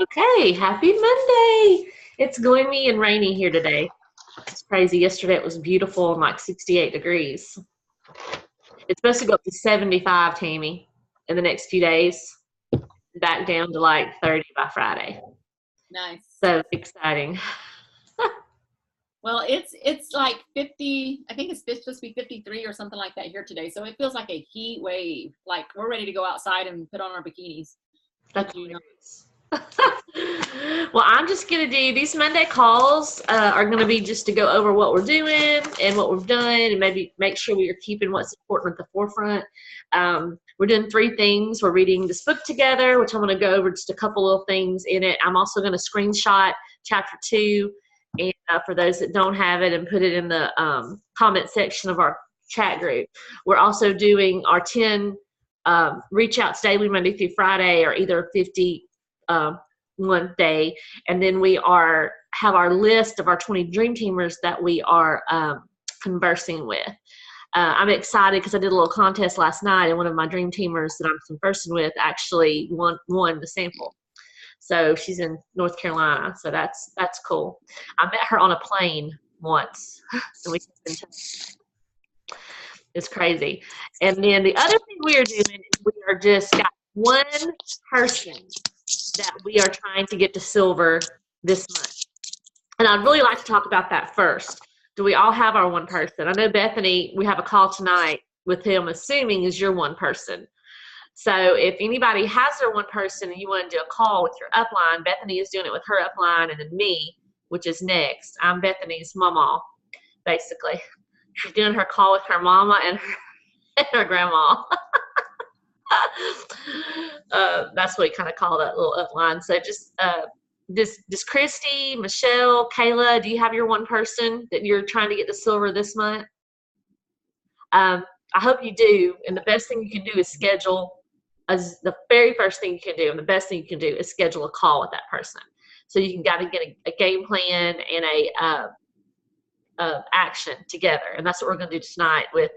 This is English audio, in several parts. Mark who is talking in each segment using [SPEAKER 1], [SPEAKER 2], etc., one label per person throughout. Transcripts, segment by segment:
[SPEAKER 1] Okay, happy Monday. It's gloomy and rainy here today. It's crazy. Yesterday it was beautiful and like 68 degrees. It's supposed to go up to 75, Tammy, in the next few days, back down to like 30 by Friday.
[SPEAKER 2] Nice.
[SPEAKER 1] So exciting.
[SPEAKER 2] Well, it's like 50. I think it's supposed to be 53 or something like that here today. So it feels like a heat wave. Like we're ready to go outside and put on our bikinis.
[SPEAKER 1] That's
[SPEAKER 2] Kid you not.
[SPEAKER 1] hilarious. Well, I'm just going to do these Monday calls are going to be just to go over what we're doing and what we've done and maybe make sure we are keeping what's important at the forefront. We're doing three things. We're reading this book together, which I'm going to go over just a couple little things in it. I'm also going to screenshot chapter 2 and for those that don't have it and put it in the comment section of our chat group. We're also doing our 10 reach outs daily Monday through Friday or either 50 one day, and then we have our list of our 20 dream teamers that we are conversing with. I'm excited because I did a little contest last night, and one of my dream teamers that I'm conversing with actually won the sample. So she's in North Carolina, so that's cool. I met her on a plane once, and it's crazy. And then the other thing we are doing is we are just got one person that we are trying to get to silver this month. And I'd really like to talk about that first. Do we all have our one person? I know Bethany, we have a call tonight with him, assuming is your one person. So if anybody has their one person and you want to do a call with your upline, Bethany is doing it with her upline, and then me, which is next. I'm Bethany's mama, basically. She's doing her call with her mama and her grandma. That's what we kind of call that little upline. So just does Christy, Michelle, Kayla, do you have your one person that you're trying to get to silver this month? I hope you do. And the best thing you can do is schedule, the very first thing you can do, and the best thing you can do is schedule a call with that person. So you can got to get a game plan and a action together. And that's what we're going to do tonight with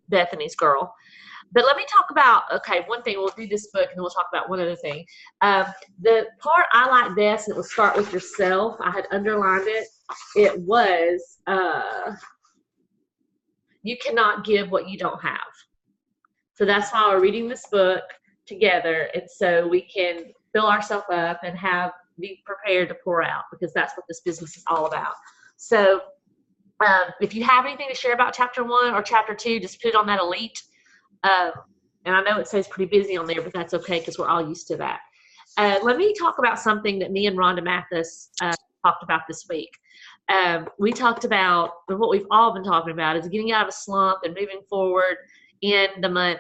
[SPEAKER 1] Bethany's girl. But let me talk about, okay, one thing, we'll do this book and then we'll talk about one other thing. The part I like best, and it will start with yourself, I had underlined it, it was, you cannot give what you don't have. So that's why we're reading this book together, and so we can fill ourselves up and be prepared to pour out, because that's what this business is all about. So if you have anything to share about chapter 1 or chapter 2, just put it on that elite. And I know it says pretty busy on there, but that's okay because we're all used to that. Let me talk about something that me and Rhonda Mathis talked about this week. We talked about, and what we've all been talking about, is getting out of a slump and moving forward in the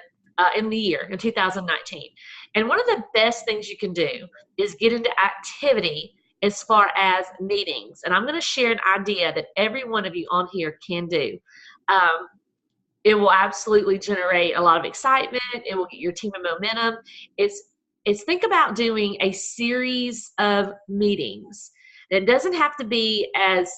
[SPEAKER 1] year, in 2019. And one of the best things you can do is get into activity as far as meetings. And I'm going to share an idea that every one of you on here can do. It will absolutely generate a lot of excitement. It will get your team in momentum. It's think about doing a series of meetings. It doesn't have to be as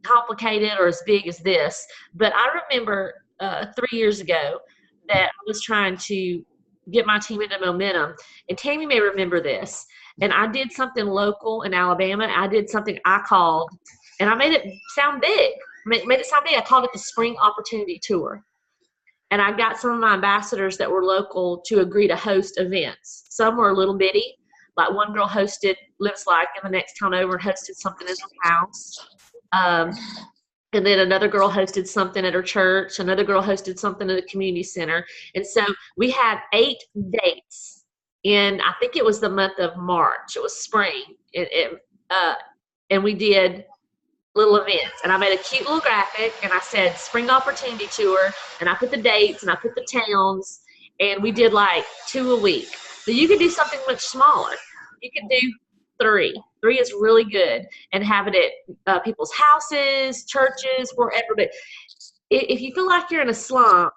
[SPEAKER 1] complicated or as big as this, but I remember 3 years ago that I was trying to get my team into momentum, and Tammy may remember this, and I did something local in Alabama. I did something I called, and I made it sound big. Made it sound big. I called it the Spring Opportunity Tour. And I got some of my ambassadors that were local to agree to host events. Some were a little bitty. Like one girl lives like in the next town over, and hosted something in her house. And then another girl hosted something at her church. Another girl hosted something at a community center. And so we had 8 dates. And I think it was the month of March. It was spring. And we did little events, and I made a cute little graphic, and I said Spring Opportunity Tour, and I put the dates and I put the towns, and we did like 2 a week. So you can do something much smaller. You can do 3. 3 is really good, and have it at people's houses, churches, wherever. But if you feel like you're in a slump,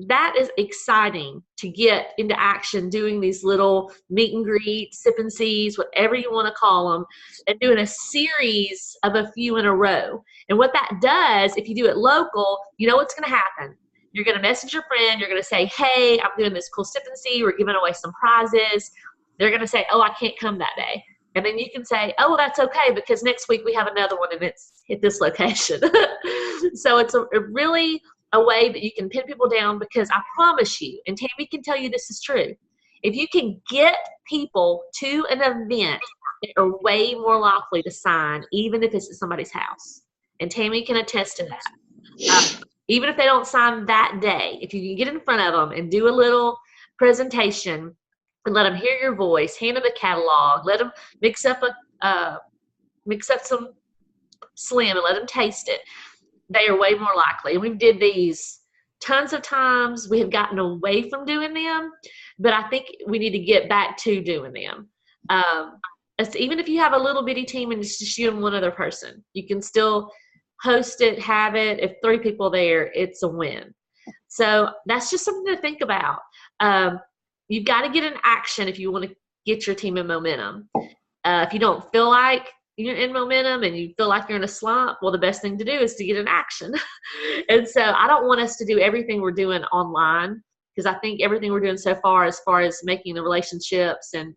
[SPEAKER 1] that is exciting to get into action, doing these little meet and greets, sip and sees, whatever you want to call them, and doing a series of a few in a row. And what that does, if you do it local, you know what's going to happen. You're going to message your friend. You're going to say, hey, I'm doing this cool sip and see. We're giving away some prizes. they're going to say, oh, I can't come that day. And then you can say, oh, well, that's okay because next week we have another one and it's at this location. So it's a really a way that you can pin people down, because I promise you, and Tammy can tell you this is true, if you can get people to an event, they are way more likely to sign, even if it's at somebody's house. And Tammy can attest to that. Even if they don't sign that day, if you can get in front of them and do a little presentation and let them hear your voice, hand them a catalog, let them mix up some Slim and let them taste it, they are way more likely. And we did these tons of times. We have gotten away from doing them, but I think we need to get back to doing them. Even if you have a little bitty team and it's just you and one other person, you can still host it, have it. If 3 people there, it's a win. So that's just something to think about. You've got to get in action if you want to get your team in momentum. If you don't feel like you're in momentum and you feel like you're in a slump, well, the best thing to do is to get in action. And so I don't want us to do everything we're doing online, because I think everything we're doing so far as making the relationships and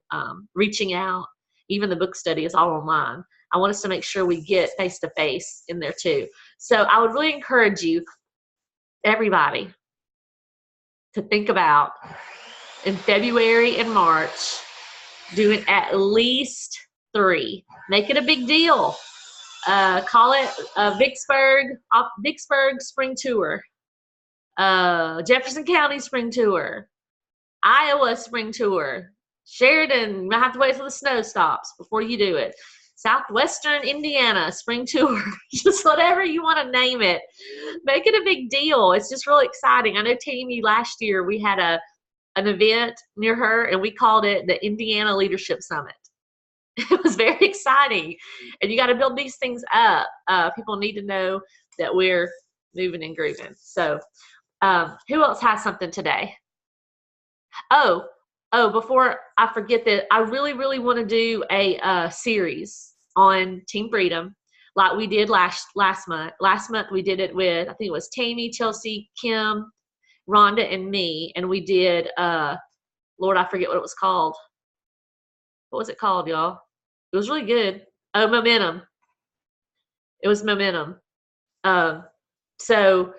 [SPEAKER 1] reaching out, even the book study, is all online. I want us to make sure we get face-to-face in there too. So I would really encourage you, everybody, to think about in February and March doing at least 3. Make it a big deal. Call it Vicksburg Spring Tour, Jefferson County Spring Tour, Iowa Spring Tour, Sheridan. You might have to wait till the snow stops before you do it. Southwestern Indiana Spring Tour, just whatever you want to name it. Make it a big deal. It's just really exciting. I know Tammy, last year we had an event near her and we called it the Indiana Leadership Summit. It was very exciting. And you got to build these things up. People need to know that we're moving and grooving. So who else has something today? Oh, before I forget that, I really, really want to do a series on Team Freedom like we did last month. Last month we did it with, I think it was Tammy, Chelsea, Kim, Rhonda, and me. And we did, Lord, I forget what it was called. What was it called, y'all? It was really good. Oh, Momentum. It was Momentum. So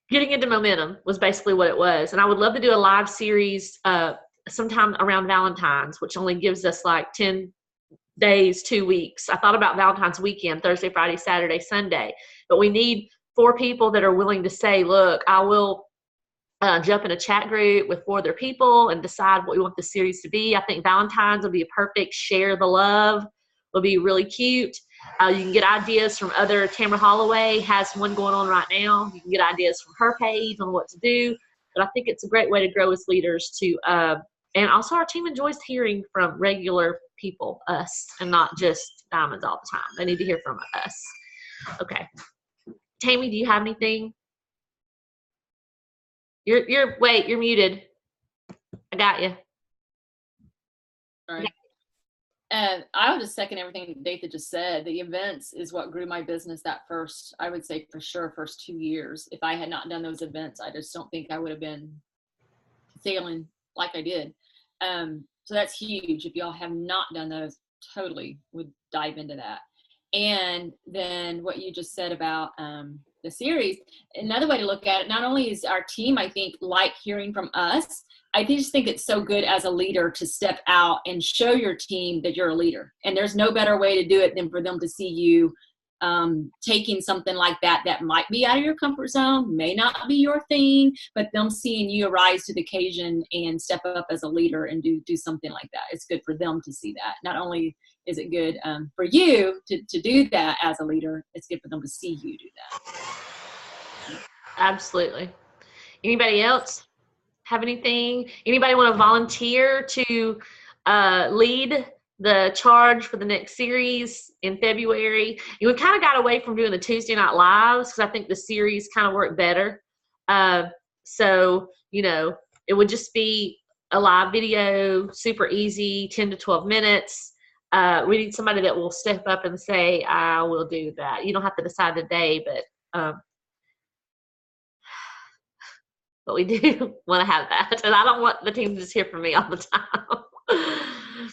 [SPEAKER 1] getting into momentum was basically what it was. And I would love to do a live series sometime around Valentine's, which only gives us like 10 days, 2 weeks. I thought about Valentine's weekend, Thursday, Friday, Saturday, Sunday. But we need 4 people that are willing to say, look, I will jump in a chat group with 4 other people and decide what we want the series to be. I think Valentine's will be a perfect share the love. Will be really cute. You can get ideas from other. Tamara Holloway has one going on right now. You can get ideas from her page on what to do. But I think it's a great way to grow as leaders too. And also our team enjoys hearing from regular people, us, and not just diamonds all the time. They need to hear from us. Okay. Tammy, do you have anything? Wait, you're muted. I got you.
[SPEAKER 2] All right. And I would just second everything Datha just said. The events is what grew my business that first, I would say for sure, first 2 years. If I had not done those events, I just don't think I would have been sailing like I did. So that's huge. If y'all have not done those, totally would dive into that. And then what you just said about the series, another way to look at it, not only is our team, I think, like hearing from us, I just think it's so good as a leader to step out and show your team that you're a leader. And there's no better way to do it than for them to see you taking something like that might be out of your comfort zone, may not be your thing, but them seeing you rise to the occasion and step up as a leader and do something like that. It's good for them to see that. Not only is it good for you to do that as a leader, it's good for them to see you do that.
[SPEAKER 1] Absolutely. Anybody else have anything? Anybody want to volunteer to lead the charge for the next series in February? We kind of got away from doing the Tuesday night lives because I think the series kind of worked better. So, it would just be a live video, super easy, 10 to 12 minutes. We need somebody that will step up and say, I will do that. You don't have to decide today, but we do want to have that. And I don't want the team to just hear from me all the time.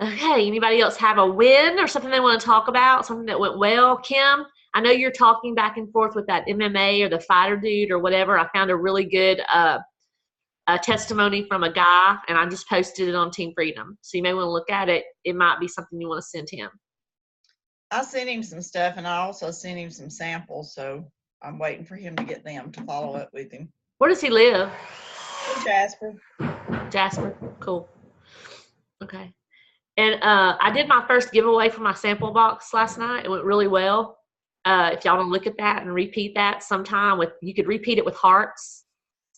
[SPEAKER 1] Okay, anybody else have a win or something they want to talk about? Something that went well? Kim, I know you're talking back and forth with that MMA or the fighter dude or whatever. I found a really good testimony from a guy, and I just posted it on Team Freedom. So you may want to look at it. It might be something you want to send him.
[SPEAKER 3] I sent him some stuff, and I also sent him some samples, so I'm waiting for him to get them to follow up with him.
[SPEAKER 1] Where does he live?
[SPEAKER 3] Jasper.
[SPEAKER 1] Jasper. Cool. Okay. And I did my first giveaway for my sample box last night. It went really well. If y'all want to look at that and repeat that sometime, you could repeat it with hearts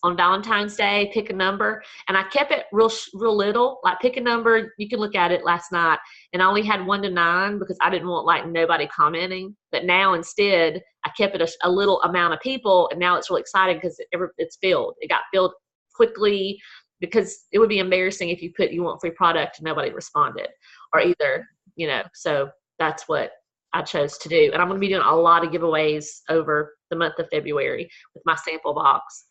[SPEAKER 1] on Valentine's Day, pick a number. And I kept it real little, like pick a number. You can look at it last night. And I only had 1 to 9 because I didn't want like nobody commenting. But now instead, I kept it a little amount of people. And now it's really exciting because it's filled. It got filled quickly, because it would be embarrassing if you put you want free product and nobody responded, or either, so that's what I chose to do. And I'm going to be doing a lot of giveaways over the month of February with my sample box.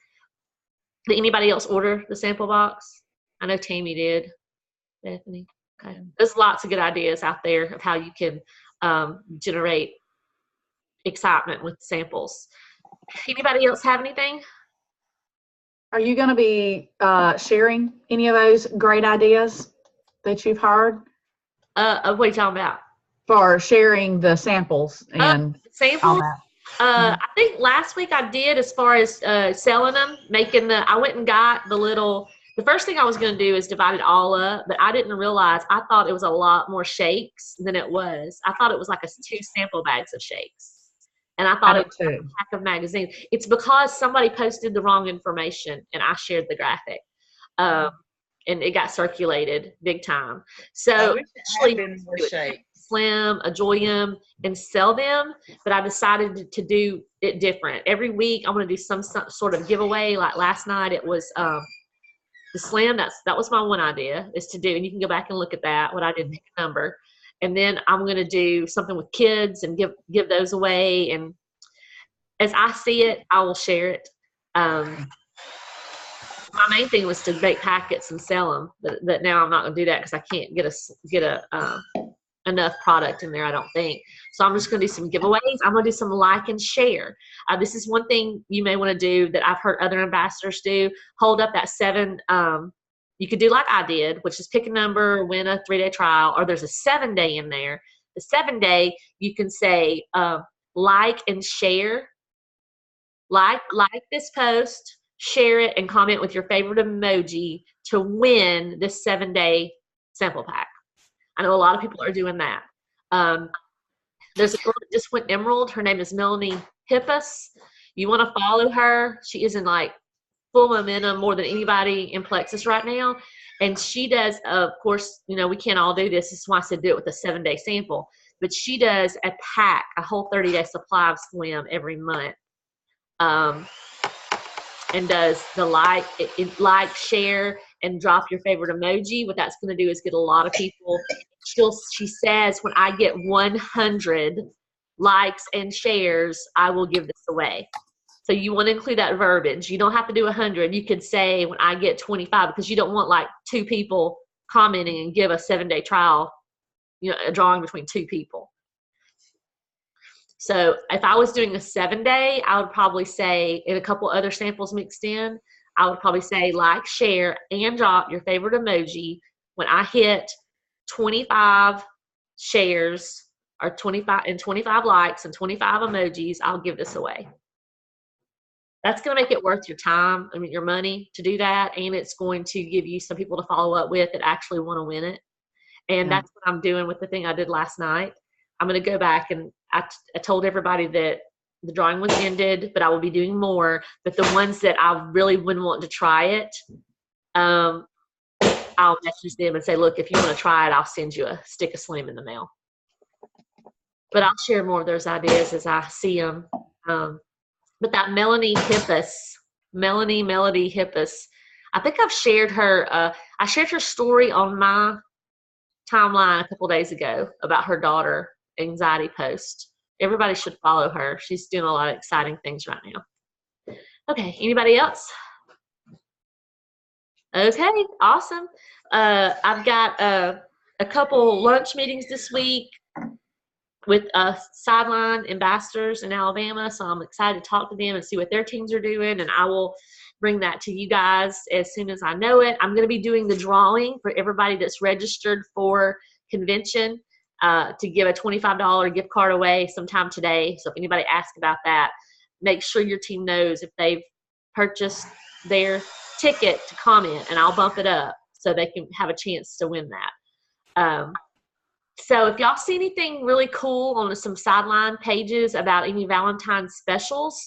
[SPEAKER 1] Did anybody else order the sample box? I know Tammy did. Bethany. Okay. There's lots of good ideas out there of how you can generate excitement with samples. Anybody else have anything?
[SPEAKER 4] Are you going to be sharing any of those great ideas that you've heard?
[SPEAKER 1] What are you talking about?
[SPEAKER 4] For sharing the samples and
[SPEAKER 1] samples?
[SPEAKER 4] all that.
[SPEAKER 1] I think last week I did, as far as selling them, I went and got the first thing I was going to do is divide it all up, but I didn't realize, I thought it was a lot more shakes than it was. I thought it was like 2 sample bags of shakes. And I thought it was a pack of magazines. It's because somebody posted the wrong information and I shared the graphic. And it got circulated big time. So actually, Slim, enjoy them, and sell them. But I decided to do it different. Every week I'm going to do some sort of giveaway. Like last night it was the Slim. That was my one idea, is to do, and you can go back and look at that, what I did, pick a number. And then I'm going to do something with kids and give those away. And as I see it, I will share it. My main thing was to bake packets and sell them, but now I'm not going to do that because I can't get enough product in there, I don't think. So I'm just going to do some giveaways. I'm going to do some like and share. This is one thing you may want to do that I've heard other ambassadors do. Hold up that 7. You could do like I did, which is pick a number, win a 3-day trial, or there's a 7-day in there. The 7-day, you can say like and share. Like this post, share it, and comment with your favorite emoji to win this 7-day sample pack. I know a lot of people are doing that. There's a girl that just went Emerald. Her name is Melanie Hippus. You want to follow her. She is in like full momentum, more than anybody in Plexus right now. And she does, of course, we can't all do this. This is why I said do it with a 7-day sample. But she does a pack, a whole 30-day supply of Slim every month. And does the like, share, and drop your favorite emoji. What that's going to do is get a lot of people. She says, when I get 100 likes and shares, I will give this away. So you want to include that verbiage. You don't have to do 100. You could say, when I get 25, because you don't want like 2 people commenting and give a 7-day trial, a drawing between 2 people. So if I was doing a 7-day, I would probably say, and a couple other samples mixed in, I would probably say like, share, and drop your favorite emoji. When I hit 25 shares or 25 likes and 25 emojis, I'll give this away. That's going to make it worth your time, your money to do that. And it's going to give you some people to follow up with that actually want to win it. And that's what I'm doing with the thing I did last night. I'm going to go back, and I told everybody that the drawing was ended, but I will be doing more. But the ones that I really wouldn't want to try it, I'll message them and say, look, if you want to try it, I'll send you a stick of Slim in the mail. But I'll share more of those ideas as I see them. But that Melody Hippus, I think I've shared her. I shared her story on my timeline a couple days ago about her daughter anxiety post. Everybody should follow her. She's doing a lot of exciting things right now. Okay, anybody else? Okay, awesome. I've got a couple lunch meetings this week with sideline ambassadors in Alabama. So I'm excited to talk to them and see what their teams are doing. And I will bring that to you guys as soon as I know it. I'm going to be doing the drawing for everybody that's registered for convention to give a $25 gift card away sometime today. So if anybody asks about that, make sure your team knows if they've purchased their ticket to comment, and I'll bump it up so they can have a chance to win that. So if y'all see anything really cool on some sideline pages about any Valentine's specials,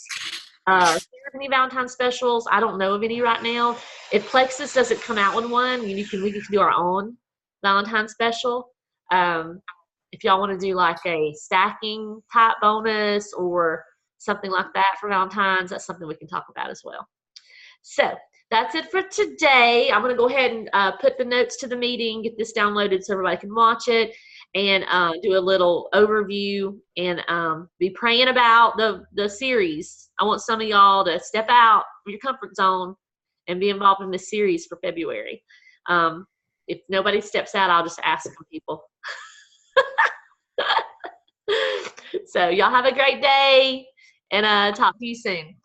[SPEAKER 1] any Valentine's specials, I don't know of any right now. If Plexus doesn't come out with one, we can do our own Valentine's special. If y'all want to do like a stacking type bonus or something like that for Valentine's, that's something we can talk about as well. So that's it for today. I'm going to go ahead and put the notes to the meeting, get this downloaded so everybody can watch it, and do a little overview and be praying about the series. I want some of y'all to step out of your comfort zone and be involved in this series for February. If nobody steps out, I'll just ask some people. So y'all have a great day, and talk to you soon.